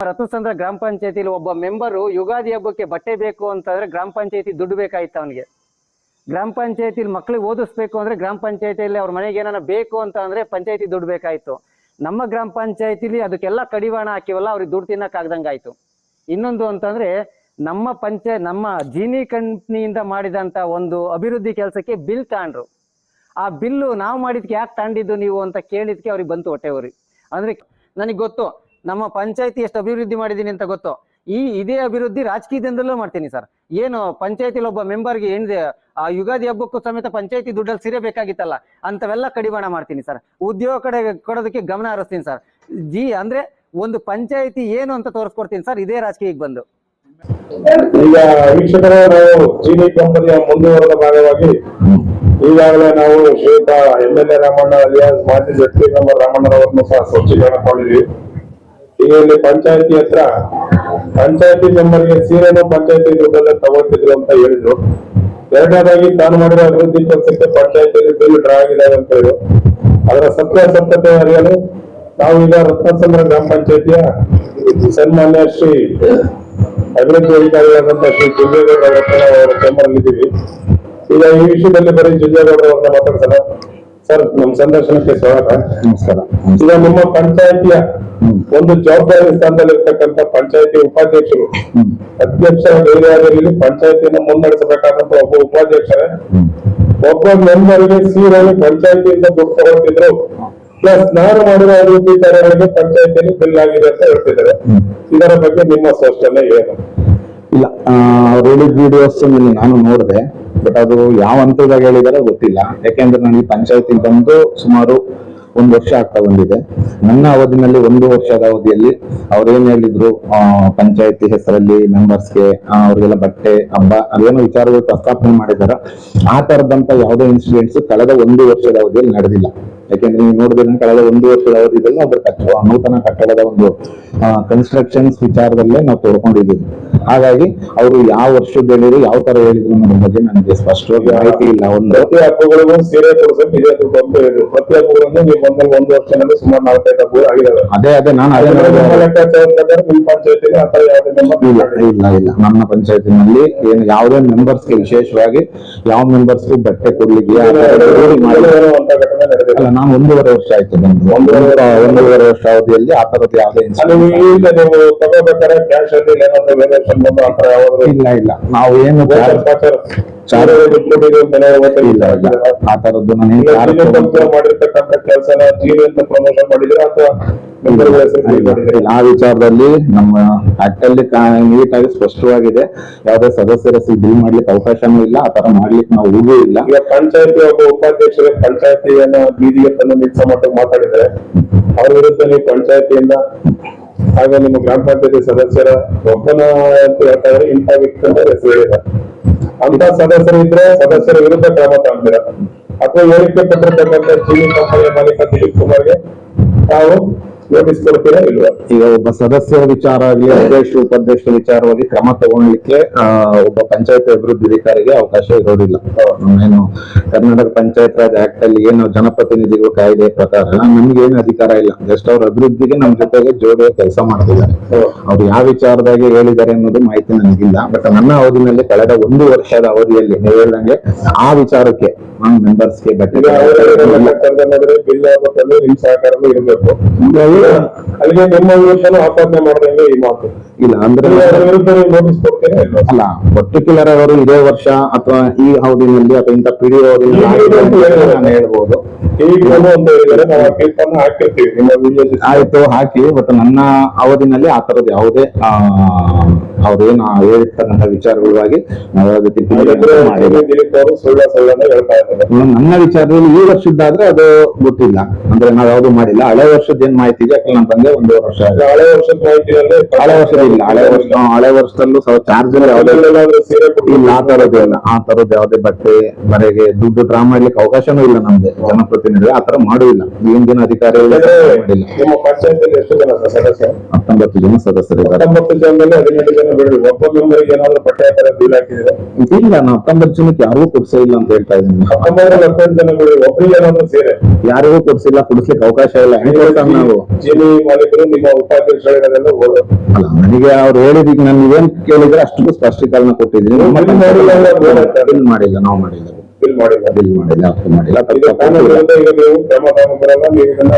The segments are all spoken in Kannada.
ರತ್ನಸಂದ್ರ ಗ್ರಾಮ ಪಂಚಾಯತಿಲಿ ಒಬ್ಬ ಮೆಂಬರು ಯುಗಾದಿ ಹಬ್ಬಕ್ಕೆ ಬಟ್ಟೆ ಬೇಕು ಅಂತಂದ್ರೆ ಗ್ರಾಮ ಪಂಚಾಯತಿ ದುಡ್ಡು ಬೇಕಾಯ್ತು ಅವನಿಗೆ. ಗ್ರಾಮ ಪಂಚಾಯತಿಲಿ ಮಕ್ಳಿಗೆ ಓದಿಸ್ಬೇಕು ಅಂದ್ರೆ ಗ್ರಾಮ ಪಂಚಾಯತಿಯಲ್ಲಿ ಅವ್ರ ಮನೆಗೆ ಏನಾರ ಬೇಕು ಅಂತ ಅಂದ್ರೆ ಪಂಚಾಯತಿ ದುಡ್ಡು ಬೇಕಾಯ್ತು. ನಮ್ಮ ಗ್ರಾಮ ಪಂಚಾಯತಿಲಿ ಅದಕ್ಕೆಲ್ಲ ಕಡಿವಾಣ ಹಾಕಿವಲ್ಲ, ಅವ್ರಿಗೆ ದುಡ್ಡು ತಿನ್ನಕ್ಕಾಗ್ದಂಗಾಯ್ತು. ಇನ್ನೊಂದು ಅಂತಂದ್ರೆ ನಮ್ಮ ಜೀನಿ ಕಂಪ್ನಿಯಿಂದ ಮಾಡಿದಂತ ಒಂದು ಅಭಿವೃದ್ಧಿ ಕೆಲಸಕ್ಕೆ ಬಿಲ್ ತಗೊಂಡ್ರು. ಆ ಬಿಲ್ಲು ನಾವು ಮಾಡಿದ್ಕೆ ಯಾಕೆ ತಗೊಂಡಿದ್ದು ನೀವು ಅಂತ ಕೇಳಿದ್ಕೆ ಅವ್ರಿಗೆ ಬಂತು ಹೊಟ್ಟೆ ಉರಿ. ಅಂದ್ರೆ ನನಗೆ ಗೊತ್ತು ನಮ್ಮ ಪಂಚಾಯತಿ ಎಷ್ಟು ಅಭಿವೃದ್ಧಿ ಮಾಡಿದೀನಿ ಅಂತ ಗೊತ್ತು. ಇದೇ ಅಭಿವೃದ್ಧಿ ರಾಜಕೀಯದಿಂದಲೂ ಮಾಡ್ತೀನಿ ಸರ್. ಏನು ಪಂಚಾಯತಿಲಿ ಒಬ್ಬ ಮೆಂಬರ್ಗೆ ಏನಿದೆ ಆ ಯುಗಾದಿ ಹಬ್ಬಕ್ಕೂ ಸಮೇತ ಪಂಚಾಯತಿ ದುಡ್ಡಲ್ಲಿ ಸಿರೆ ಬೇಕಾಗಿತ್ತಲ್ಲ, ಅಂತವೆಲ್ಲ ಕಡಿವಾಣ ಮಾಡ್ತೀನಿ ಸರ್. ಉದ್ಯೋಗ ಕಡೆ ಕೊಡೋದಕ್ಕೆ ಗಮನ ಹರಿಸ್ತೀನಿ ಸರ್. ಅಂದ್ರೆ ಒಂದು ಪಂಚಾಯತಿ ಏನು ಅಂತ ತೋರಿಸ್ಕೊಡ್ತೀನಿ ಸರ್ ಇದೇ ರಾಜಕೀಯಕ್ಕೆ ಬಂದು. ಈಗ ವೀಕ್ಷಕರ, ನಾವು ಜೀನಿ ಕಂಪನಿಯ ಮುಂದುವರೆದ ಭಾಗವಾಗಿ ಈಗಾಗಲೇ ನಾವು ಶ್ರೀಯುತ MLA ರಾಮಣ್ಣ ಅಲಿಯಾಸ್ ಮಾಜಿ ಜಡ್ಪಿ ಮೆಂಬರ್ ರಾಮಣ್ಣರವರನ್ನು ಸಹ ಸ್ವಚ್ಛೀಕರಣ ಮಾಡಿದ್ವಿ. ಈಗ ಇಲ್ಲಿ ಪಂಚಾಯತಿ ಹತ್ರ ಪಂಚಾಯತಿ ಮೆಂಬರ್ಗೆ ಸೀರೆನೂ ಪಂಚಾಯತಿ ದುಡ್ಡಲ್ಲೇ ತಗೊಳ್ತಿದ್ರು ಅಂತ ಹೇಳಿದ್ರು. ಎರಡನೇದಾಗಿ ತಾನು ಮಾಡಿರೋ ಅಭಿವೃದ್ಧಿ ಕೆಲಸಕ್ಕೆ ಪಂಚಾಯತಿಯಲ್ಲಿ ಬಿಲ್ ಡ್ರಾ ಆಗಿದ್ದಾರೆ ಅಂತ ಹೇಳಿದ್ರು. ಅದರ ಸತ್ಯಾಸತ್ಯತೆ ಅರಿಯಲು ನಾವು ಈಗ ರತ್ನಸಂದ್ರ ಗ್ರಾಮ ಪಂಚಾಯತಿಯ ಸನ್ಮಾನ್ಯ ಶ್ರೀ ಅಭಿವೃದ್ಧಿ ಅಧಿಕಾರಿಯಾದಂತಹ ಶ್ರೀ ಜುಂಜೇಗೌಡ ಅವರ ಚೇಂಬರ್ನಲ್ಲಿದ್ದೀವಿ. ಈಗ ಈ ವಿಷಯದಲ್ಲಿ ಬರೀ ಜುಂಜೇಗೌಡ ಅವ್ರನ್ನ ಮಾತಾಡ್ತಾರೆ. ಸರ್, ನಮ್ಮ ಸಂದರ್ಶನಕ್ಕೆ ಸ್ವಾಗತ. ನಮಸ್ಕಾರ. ಈಗ ನಿಮ್ಮ ಪಂಚಾಯತಿಯ ಒಂದು ಜವಾಬ್ದಾರಿ ಸ್ಥಾನದಲ್ಲಿರ್ತಕ್ಕಂಥ ಪಂಚಾಯತಿ ಉಪಾಧ್ಯಕ್ಷರು, ಅಧ್ಯಕ್ಷರ ಗೈರಾದಲ್ಲಿ ಪಂಚಾಯತಿಯನ್ನು ಮುನ್ನಡೆಸಬೇಕಾದಂತ ಒಬ್ಬ ಉಪಾಧ್ಯಕ್ಷರೇ ಒಬ್ಬ ಮೆಂಬರ್ಗೆ ಸೀರೆಯನ್ನು ಪಂಚಾಯತಿಯಿಂದ ದುಡ್ಡು ತಗೊಳ್ತಿದ್ರು. ಪ್ಲಸ್ ನಾನು ಮಾಡಿರೋ ಅಭಿವೃದ್ಧಿ ಕಾರ್ಯಗಳಿಗೆ ಪಂಚಾಯತಿಯಲ್ಲಿ ಬಿಲ್ ಆಗಿದೆ ಅಂತ ಹೇಳ್ತಿದ್ದಾರೆ. ಇದರ ಬಗ್ಗೆ ನಿಮ್ಮ ಸ್ಪಷ್ಟನೆ ಏನು? ಇಲ್ಲ, ಅವ್ರು ಹೇಳಿದ ವಿಡಿಯೋಸ್ ನಾನು ನೋಡಿದೆ, ಬಟ್ ಅದು ಯಾವ ಹಂತದಾಗ ಹೇಳಿದಾರೆ ಗೊತ್ತಿಲ್ಲ. ಯಾಕೆಂದ್ರೆ ನನಗೆ ಪಂಚಾಯತಿ ಬಂದು ಸುಮಾರು 1 ವರ್ಷ ಆಗ್ತಾ ಬಂದಿದೆ. ನನ್ನ ಅವಧಿನಲ್ಲಿ 1 ವರ್ಷದ ಅವಧಿಯಲ್ಲಿ ಅವ್ರೇನ್ ಹೇಳಿದ್ರು, ಪಂಚಾಯತಿ ಹೆಸರಲ್ಲಿ ಮೆಂಬರ್ಸ್ಗೆ ಅವ್ರಿಗೆಲ್ಲ ಬಟ್ಟೆ ಹಬ್ಬ ಅದೇನೋ ವಿಚಾರಗಳು ಪ್ರಸ್ತಾಪನೆ ಮಾಡಿದಾರ. ಆ ತರದಂತ ಯಾವುದೇ ಇನ್ಸಿಡೆಂಟ್ಸ್ ಕಳೆದ 1 ವರ್ಷದ ಅವಧಿಯಲ್ಲಿ ನಡೆದಿಲ್ಲ. ಯಾಕೆಂದ್ರೆ ನೀವು ನೋಡಿದ್ರೆ ಕಳೆದ 1 ವರ್ಷದ ಅವಧಿಯಲ್ಲಿ ಒಬ್ಬರು ನೂತನ ಕಟ್ಟಡದ ಒಂದು ಕನ್ಸ್ಟ್ರಕ್ಷನ್ಸ್ ವಿಚಾರದಲ್ಲೇ ನಾವು ತೋರ್ಕೊಂಡಿದ್ದೀವಿ. ಹಾಗಾಗಿ ಅವರು ಯಾವ ವರ್ಷದ ಹೇಳಿದ್ರು, ಯಾವ ತರ ಹೇಳಿದ್ರು ಅನ್ನೋದ್ರ ಬಗ್ಗೆ ನನಗೆ ಸ್ಪಷ್ಟವಾಗಿ ಮಾಹಿತಿ ಇಲ್ಲ. ಪ್ರತಿ ಹಬ್ಬಗಳಿಗೂ ಸೀರೆ ಕೊಡಿಸೋಕೆ ಇದೇ ದುಡ್ಡು ಅಂತ ಹೇಳಿದ್ರು. ಪ್ರತಿ ಹಬ್ಬಗಳನ್ನು ನೀವು 1 ವರ್ಷದಲ್ಲಿ ಸುಮಾರು 4-5 ಹಬ್ಬಗಳು ಆಗಿದ್ದಾವೆ. ಅದೇ ನಾನು ಲೆಕ್ಕಾಚಾರ ನಿಮ್ಮ ಪಂಚಾಯತಿಗೆ ಆ ತರ ಯಾವುದೇ ಇಲ್ಲ. ನನ್ನ ಪಂಚಾಯತಿನಲ್ಲಿ ಏನು ಯಾವುದೇ ಮೆಂಬರ್ಸ್ಗೆ ವಿಶೇಷವಾಗಿ ಯಾವ ಮೆಂಬರ್ಸ್ಗೂ ಬಟ್ಟೆ ಕೊಡ್ಲಿಕ್ಕೆ ಅಂತ ಘಟನೆ ನಡೆದಿಲ್ಲ. ಅಲ್ಲ, ನಾನು 1.5 ವರ್ಷ ಆಯ್ತು ಬಂದು. 1.5 ವರ್ಷ ಅವಧಿಯಲ್ಲಿ ಆ ತರದ್ದು ಯಾವುದೇ ಈಗ ನೀವು ತಗೋಬೇಕಾದ್ರೆ ಕ್ಯಾಶ್ ಅಲ್ಲಿ ಏನಾದ್ರು ವೇರಿಯೇಷನ್ ಬಂದು ಆ ತರ ಯಾವಾಗಲೂ ಇಲ್ಲ. ನಾವು ಏನು ಇಲ್ಲ ಆ ತರದ್ದು ಮಾಡಿರ್ತಕ್ಕಂಥ ಕೆಲಸನ ಜೀವಿ ಅಂತ ಪ್ರಮೋಷನ್ ಮಾಡಿದ್ರೆ ಅಥವಾ ಆ ವಿಚಾರದಲ್ಲಿ ನಮ್ಮ ಆಕ್ಟ್ ಅಲ್ಲಿ ನೀಟಾಗಿ ಸ್ಪಷ್ಟವಾಗಿದೆ. ಯಾವುದೇ ಸದಸ್ಯರ ಬಿಲ್ ಮಾಡ್ಲಿಕ್ಕೆ ಅವಕಾಶನೂ ಇಲ್ಲ, ಆ ತರ ಮಾಡ್ಲಿಕ್ಕೆ ನಾವು ಹೋಗೂ ಇಲ್ಲ. ಈಗ ಪಂಚಾಯತಿ ಒಬ್ಬ ಉಪಾಧ್ಯಕ್ಷರು ಪಂಚಾಯತಿಯನ್ನ ಬೀದಿಗೆ ತಂದು ನಿಲ್ಸೋ ಮಟ್ಟಿಗೆ ಮಾತಾಡಿದ್ರೆ ಅವ್ರ ವಿರುದ್ಧ ನೀವು ಪಂಚಾಯತಿಯಿಂದ ಹಾಗೆ ನಿಮ್ಮ ಗ್ರಾಮ ಪಂಚಾಯತಿ ಸದಸ್ಯರ ಒಬ್ಬನ ಅಂತ ಹೇಳ್ತಾ ಇದ್ರೆ ಇಂಥ ವ್ಯಕ್ತಿ ಅಂತ ಹೆಸರು ಹೇಳಿದ ಅಂತ ಸದಸ್ಯರು ಇದ್ರೆ ಸದಸ್ಯರ ವಿರುದ್ಧ ಕ್ರಮ ತಗೊಂಡಿರ ಅಥವಾ ಹೇಳಿಕೆ ಪಟ್ಟಿರ್ತಕ್ಕಂಥ ಜೀನಿ ಕಂಪನಿಯ ಮಾಲೀಕ ದಿಲೀಪ್ ಕುಮಾರ್ಗೆ ತಾವು ನೋಟಿಸ್ ಕೊಡ್ತೀರಾ ಇಲ್ವಾ? ಈಗ ಒಬ್ಬ ಸದಸ್ಯರ ವಿಚಾರ ಆಗಲಿ, ಅಧ್ಯಕ್ಷ ಉಪಾಧ್ಯಕ್ಷರ ವಿಚಾರವಾಗಿ ಕ್ರಮ ತಗೊಳ್ಳಿಕ್ಕೆ ಒಬ್ಬ ಪಂಚಾಯತ್ ಅಭಿವೃದ್ಧಿ ಅಧಿಕಾರಿಗೆ ಅವಕಾಶ ಇರೋದಿಲ್ಲ. ಏನು ಕರ್ನಾಟಕ ಪಂಚಾಯತ್ ರಾಜ್ ಆಕ್ಟ್ ಅಲ್ಲಿ ಏನು ಜನಪ್ರತಿನಿಧಿಗಳ ಕಾಯ್ದೆ ಪ್ರಕಾರ ನಮ್ಗೆ ಏನು ಅಧಿಕಾರ ಇಲ್ಲ. ಜಸ್ಟ್ ಅವ್ರ ಅಭಿವೃದ್ಧಿಗೆ ನಮ್ ಜೊತೆಗೆ ಜೋಡಿಯ ಕೆಲಸ ಮಾಡ್ತಿದ್ದಾರೆ. ಅವ್ರು ಯಾವ ವಿಚಾರದಾಗಿ ಹೇಳಿದ್ದಾರೆ ಅನ್ನೋದು ಮಾಹಿತಿ ನನಗಿಲ್ಲ. ಬಟ್ ನನ್ನ ಅವಧಿನಲ್ಲಿ ಕಳೆದ 1 ವರ್ಷದ ಅವಧಿಯಲ್ಲಿ ನೀವು ಹೇಳ್ದಂಗೆ ಆ ವಿಚಾರಕ್ಕೆ ನಾನು ಮೆಂಬರ್ಸ್ಗೆ ಬಟ್ಟೆ ನೋಡಿದ್ರೆ ಬಿಲ್ ಆಗಬೇಕಂದ್ರೆ ನಿಮ್ ಸಹಕಾರನೂ ಇರಬೇಕು. ಅಲ್ಲಿಗೆ ನಿಮ್ಮ ವಿರುದ್ಧನೂ ಆಪಾದನೆ ಮಾಡಿದಂಗೆ ಈ ಮಾತು ಇಲ್ಲ. ಅಂದ್ರೆ ನೋಟಿಸ್ ಕೊಡ್ತೇನೆ ಅಲ್ಲ, ಪರ್ಟಿಕ್ಯುಲರ್ ಅವರು ಇದೇ ವರ್ಷ ಅಥವಾ ಈ ಅವಧಿನಲ್ಲಿ ಅಥವಾ ಇಂಥ ಪಿಡಿಒ ಅವಧಿನಲ್ಲಿ ನಾನು ಹೇಳ್ಬೋದು. ಹಾಕಿರ್ತೀವಿ ನಿಮ್ಮ ವಿಡಿಯೋ ಆಯ್ತು, ಹಾಕಿ. ಬಟ್ ನನ್ನ ಅವಧಿನಲ್ಲಿ ಆ ತರದ್ದು ಯಾವುದೇ ಅವ್ರೇನು ಹೇಳಿರ್ತಕ್ಕಂಥ ವಿಚಾರಗಳಾಗಿ ನಾವು ಯಾವುದೇ ದಿಲೀಪ್ ಅವರು ಸುಳ್ಳನ್ನ ಹೇಳ್ತಾ ಇದ್ದಾರೆ. ನನ್ನ ವಿಚಾರದಲ್ಲಿ ಈ ವರ್ಷದ್ದಾದ್ರೆ ಅದು ಗೊತ್ತಿಲ್ಲ. ಅಂದ್ರೆ ನಾವ್ ಯಾವ್ದು ಮಾಡಿಲ್ಲ. ಹಳೆ ವರ್ಷದ ಏನ್ ಮಾಹಿತಿ ಇದೆ ಯಾಕೆ ನಾನು ಬಂದೆ 1 ವರ್ಷ. ಹಳೆ ವರ್ಷದ ಮಾಹಿತಿಯಲ್ಲಿ ಹಳೆ ವರ್ಷದ ಇಲ್ಲ. ಹಳೆ ವರ್ಷದಲ್ಲೂ ಚಾರ್ಜ್ ಯಾವುದೇ ಇಲ್ಲ. ಆ ತರದ್ದು ಯಾವುದೇ ಬಟ್ಟೆ ಮನೆಗೆ ದುಡ್ಡು ಡ್ರಾ ಮಾಡ್ಲಿಕ್ಕೆ ಅವಕಾಶನೂ ಇಲ್ಲ ನಮ್ಗೆ ಜನಪ್ರತಿನಿಧಿ. ಆ ತರ ಮಾಡುವಿಲ್ಲ. ಈಗಿನ ಅಧಿಕಾರಿಗಳು ಮಾಡಿಲ್ಲ. ನಿಮ್ಮ ಪಂಚಾಯತ್ ಎಷ್ಟು ಜನ ಸದಸ್ಯರು? 19 ಜನ ಸದಸ್ಯರಿದ್ದಾರೆ. 19 ಜನದಲ್ಲಿ 17 ಜನ ಜನ ಬಿಡ್ರಿ, ಒಬ್ಬ ಮೆಂಬರ್ಗೆ ಏನಾದ್ರು ಪಟ್ಟಾಯಕರ ಬಿಲ್ ಹಾಕಿದ್ರೆ ಇಲ್ಲ, ನಾವು 19 ಜನಕ್ಕೆ ಯಾರಿಗೂ ಕೊಡ್ಸೇ ಇಲ್ಲ ಅಂತ ಹೇಳ್ತಾ ಇದ್ದೀನಿ. 19 ಜನ ಬಿಡ್ರಿ, ಒಬ್ಬರಿಗೆ ಏನಾದ್ರು ಸೇರೆ ಯಾರಿಗೂ ಕೊಡ್ಸಿಲ್ಲ, ಕೊಡಿಸ್ಲಿಕ್ಕೆ ಅವಕಾಶ ಇಲ್ಲ. ಹೆಂಗ್ ಕೊಡ್ತಾವ್ ನಾವು? ಚೀನಿ ಮಾಲೀಕರು ನಿಮ್ಮ ಉಪಾಧ್ಯಕ್ಷಗಳಿಗೆಲ್ಲ ಹೋದ್ರು. ಅಲ್ಲ, ನನಗೆ ಅವ್ರು ಹೇಳಿದೀಗ ನಾನು ಏನ್ ಕೇಳಿದ್ರೆ ಅಷ್ಟಕ್ಕೂ ಸ್ಪಷ್ಟೀಕರಣ ಕೊಟ್ಟಿದ್ದೀನಿ. ಬಿಲ್ ಮಾಡಿಲ್ಲ ಅಂದ್ರೆ ಬಿಲ್ ಮಾಡಿಲ್ಲ, ನಾವು ಮಾಡಿಲ್ಲ, ಬಿಲ್ ಮಾಡಿಲ್ಲ. ಬಿಲ್ ಮಾಡಿಲ್ಲ, ಅಷ್ಟು ಮಾಡಿಲ್ಲ. ಈಗ ಕಾನೂನು ವಿರುದ್ಧ ಈಗ ನೀವು ಕ್ರಮ ತಗೊಂಡ್ಬರಲ್ಲ, ನೀವು ಇದನ್ನ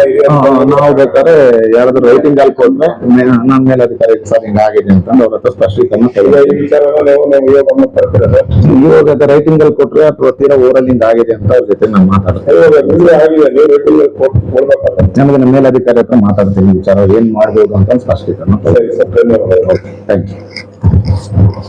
ನಾವು ಬೇಕಾದ್ರೆ ಯಾರಾದ್ರೂ ರೈಟಿಂಗ್ ಅಲ್ಲಿ ಕೊಟ್ರೆ ನನ್ನ ಮೇಲಧಿಕಾರಿ ಸರ್ ಹಿಂಗಾಗಿದೆ ಅಂತಂದು ಅವ್ರ ಹತ್ರ ಸ್ಪಷ್ಟೀಕರಣ ಈಗ ಈ ವಿಚಾರನ ನೀವು ಗಮನ ತರ್ತಿರೋದು. ಇವಾಗ ರೈಟಿಂಗ್ ಅಲ್ಲಿ ಕೊಟ್ರೆ ಅಥವಾ ತೀರಾ ಓರಲ್ಲಿಂದ ಆಗಿದೆ ಅಂತ ಅವ್ರ ಜೊತೆ ನಾನು ಮಾತಾಡ್ತೇನೆ. ಇವಾಗ ಬಿಲ್ ಆಗಿದೆ, ನೀವು ರೇಟಿಂಗ್ ಕೊಡ್ಬೇಕಲ್ಲ. ನಮಗೆ ನಮ್ಮ ಮೇಲಧಿಕಾರಿ ಹತ್ರ ಮಾತಾಡ್ತೀನಿ, ವಿಚಾರ ಏನ್ ಮಾಡ್ಬೋದು ಅಂತ ಸ್ಪಷ್ಟೀಕರಣ. ಸರಿ ಸರ್, ಧನ್ಯವಾದಗಳು. Thank you.